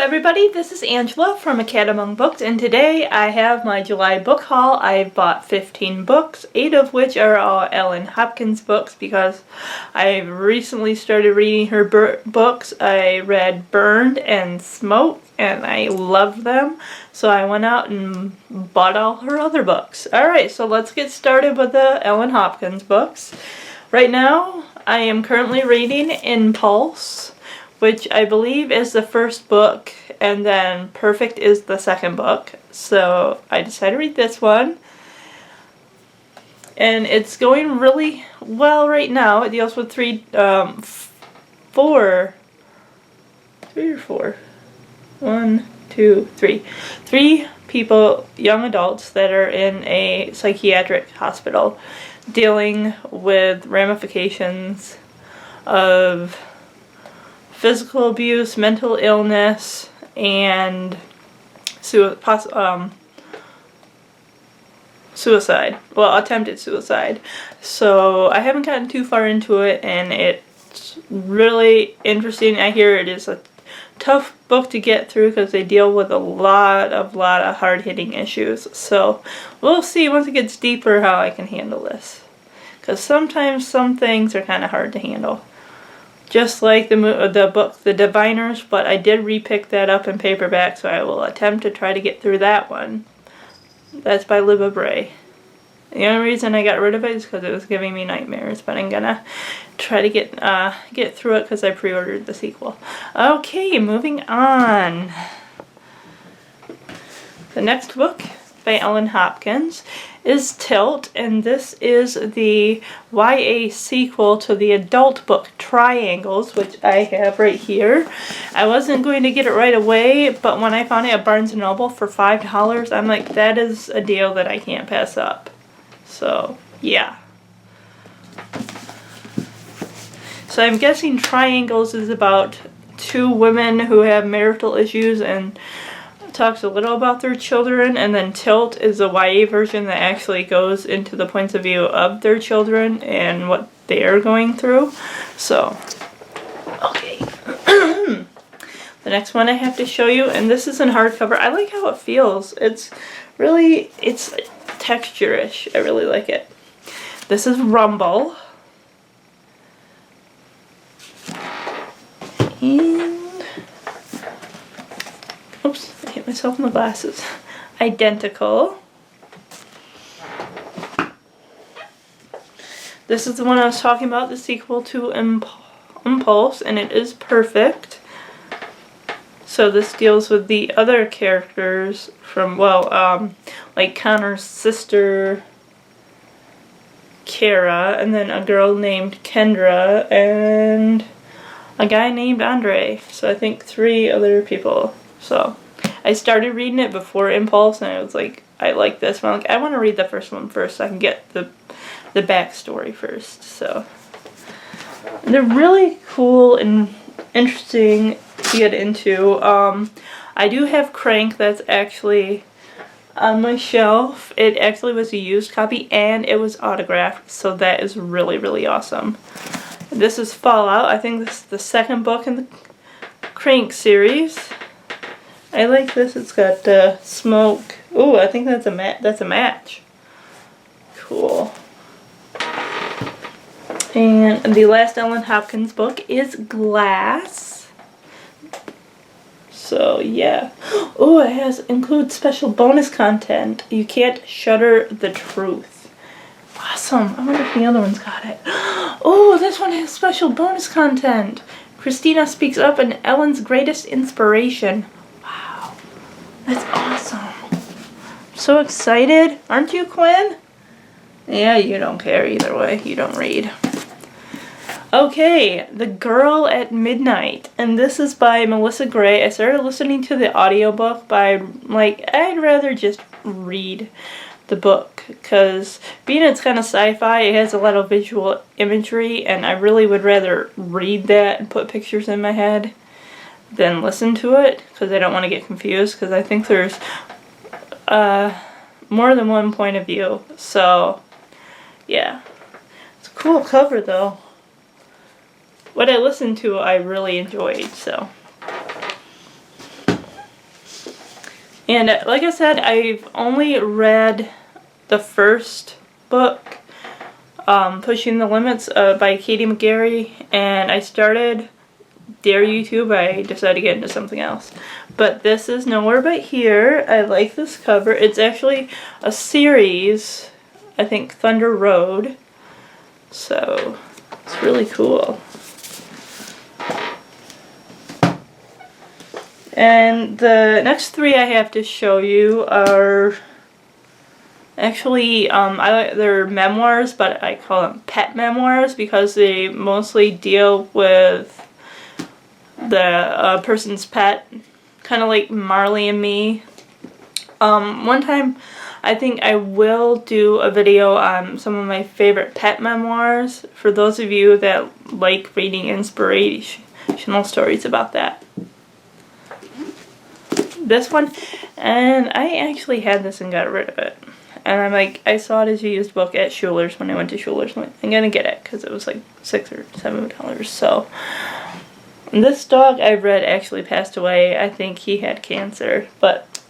everybody, this is Angela from A Cat Among Books, and today I have my July book haul. I bought 15 books, 8 of which are all Ellen Hopkins books because I recently started reading her books. I read Burned and Smoke and I loved them, so I went out and bought all her other books. Alright, so let's get started with the Ellen Hopkins books. Right now, I am currently reading Impulse, which I believe is the first book, and then Perfect is the second book. So I decided to read this one. And it's going really well right now. It deals with three people, young adults that are in a psychiatric hospital dealing with ramifications of physical abuse, mental illness, and suicide. Well, attempted suicide. So I haven't gotten too far into it, and it's really interesting. I hear it is a tough book to get through because they deal with a lot of hard-hitting issues. So we'll see once it gets deeper how I can handle this. Because sometimes some things are kind of hard to handle. Just like the book, The Diviners, but I did repick that up in paperback, so I will attempt to try to get through that one. That's by Louise Booth. The only reason I got rid of it is because it was giving me nightmares, but I'm gonna try to get through it because I pre-ordered the sequel. Okay, moving on. The next book by Ellen Hopkins is Tilt, and this is the YA sequel to the adult book Triangles, which I have right here. I wasn't going to get it right away, but when I found it at Barnes & Noble for $5, I'm like, that is a deal that I can't pass up. So, yeah. So I'm guessing Triangles is about two women who have marital issues and talks a little about their children, and then Tilt is a YA version that actually goes into the points of view of their children and what they are going through. So, okay. The next one I have to show you, and this is in hardcover. I like how it feels. It's texture-ish. I really like it. This is Rumble. And oops, I hit myself in the glasses. Identical. This is the one I was talking about, the sequel to Impulse, and it is Perfect. So this deals with the other characters from, like Connor's sister, Kara, and then a girl named Kendra, and a guy named Andre. So I think 3 other people. So I started reading it before Impulse, and I was like, I like this one. Like, I want to read the first one first so I can get the backstory first. So and they're really cool and interesting to get into. I do have Crank that's actually on my shelf. It actually was a used copy and it was autographed, so that is really, really awesome. This is Fallout. I think this is the second book in the Crank series. I like this. It's got smoke. Ooh, I think that's a match. Cool. And the last Ellen Hopkins book is Glass. So yeah. Oh, it includes special bonus content. You can't shutter the truth. Awesome. I wonder if the other one's got it. Oh, this one has special bonus content. Christina speaks up and Ellen's greatest inspiration. That's awesome. I'm so excited. Aren't you, Quinn? Yeah, you don't care either way. You don't read. Okay, The Girl at Midnight. And this is by Melissa Gray. I started listening to the audiobook, but I'd rather just read the book. Because being it's kind of sci-fi, it has a lot of visual imagery, and I really would rather read that and put pictures in my head than listen to it, because I don't want to get confused, because I think there's more than one point of view. So yeah, it's a cool cover though. What I listened to I really enjoyed, so And like I said, I've only read the first book, Pushing the Limits by Katie McGarry, and I started Dare YouTube. I decided to get into something else. But this is Nowhere But Here. I like this cover. It's actually a series, I think Thunder Road. So it's really cool. And the next three I have to show you are actually, they're memoirs, but I call them pet memoirs because they mostly deal with the person's pet, kind of like Marley and Me. One time, I think I will do a video on some of my favorite pet memoirs for those of you that like reading inspirational stories about that. This one, and I actually had this and got rid of it. And I'm like, I saw it as a used book at Schuler's when I went to Schuler's. I'm gonna get it because it was like $6 or $7. So this dog I read actually passed away. I think he had cancer, but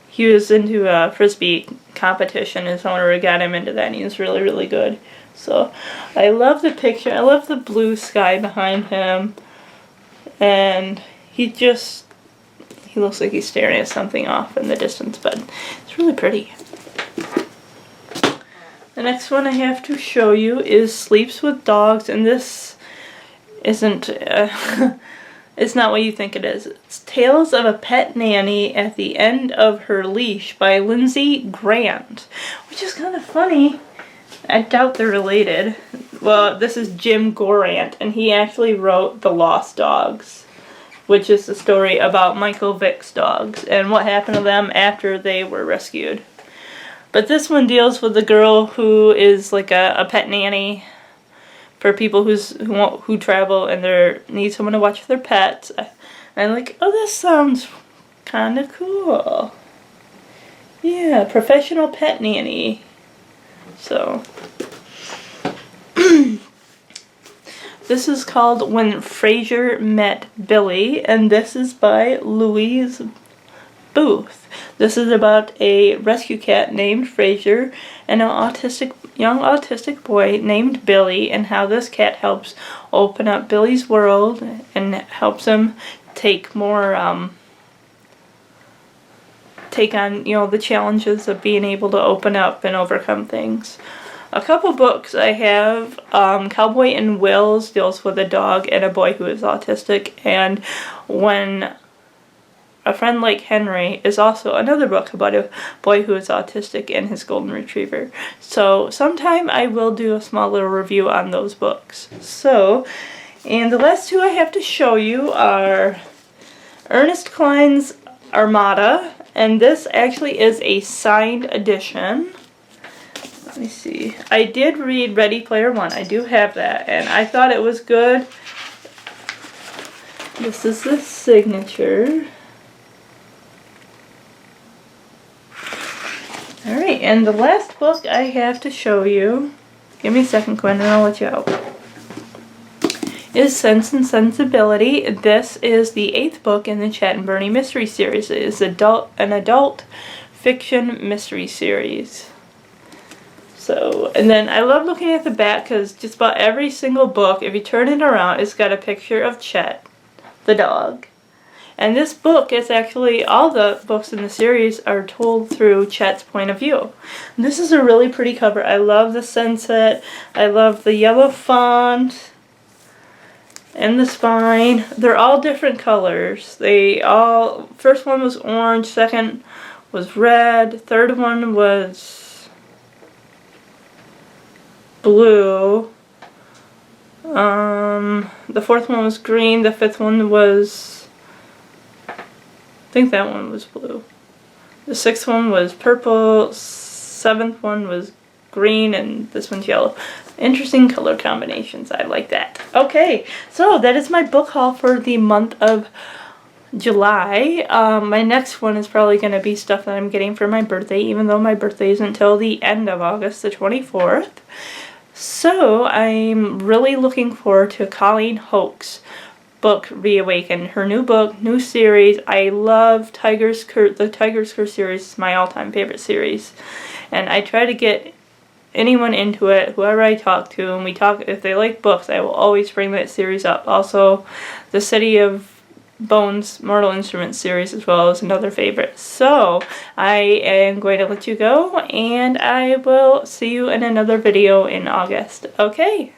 he was into a frisbee competition. His owner got him into that, and he was really, really good. So I love the picture. I love the blue sky behind him, and he looks like he's staring at something off in the distance, but it's really pretty. The next one I have to show you is Sleeps with Dogs, and this isn't, it's not what you think it is. It's Tales of a Pet Nanny at the End of Her Leash by Lindsey Grant, which is kind of funny. I doubt they're related. Well, this is Jim Gorant, and he actually wrote The Lost Dogs, which is the story about Michael Vick's dogs and what happened to them after they were rescued. But this one deals with a girl who is like a pet nanny for people who travel and they need someone to watch their pets. And I'm like, oh, this sounds kind of cool. Yeah, professional pet nanny. So this is called When Fraser Met Billy, and this is by Louise Booth. This is about a rescue cat named Fraser and an young autistic boy named Billy, and how this cat helps open up Billy's world and helps him take on, the challenges of being able to open up and overcome things. A couple books I have, Cowboy and Wills deals with a dog and a boy who is autistic, and When a Friend Like Henry is also another book about a boy who is autistic and his golden retriever. So sometime I will do a small little review on those books. So, and the last two I have to show you are Ernest Cline's Armada, and this actually is a signed edition. Let me see. I did read Ready Player One. I do have that, and I thought it was good. This is the signature. Alright, and the last book I have to show you, give me a second, Quinn, and I'll let you out, is Sense and Sensibility. This is the 8th book in the Chat and Bernie mystery series. It is an adult fiction mystery series. So, and then I love looking at the back because just about every single book, if you turn it around, it's got a picture of Chet, the dog. And this book is actually, all the books in the series are told through Chet's point of view. And this is a really pretty cover. I love the sunset. I love the yellow font and the spine. They're all different colors. First one was orange, second was red, third one was blue. The fourth one was green, the fifth one was, I think that one was blue. The sixth one was purple, seventh one was green, and this one's yellow. Interesting color combinations. I like that. Okay, so that is my book haul for the month of July. My next one is probably going to be stuff that I'm getting for my birthday, even though my birthday isn't until the end of August, the 24th. So I'm really looking forward to Colleen Hoax book reawakened. Her new book, new series. I love the Tiger's Curse series is my all-time favorite series. And I try to get anyone into it, whoever I talk to, and we talk, if they like books, I will always bring that series up. Also, the City of Bones Mortal Instruments series as well is another favorite. So, I am going to let you go, and I will see you in another video in August. Okay,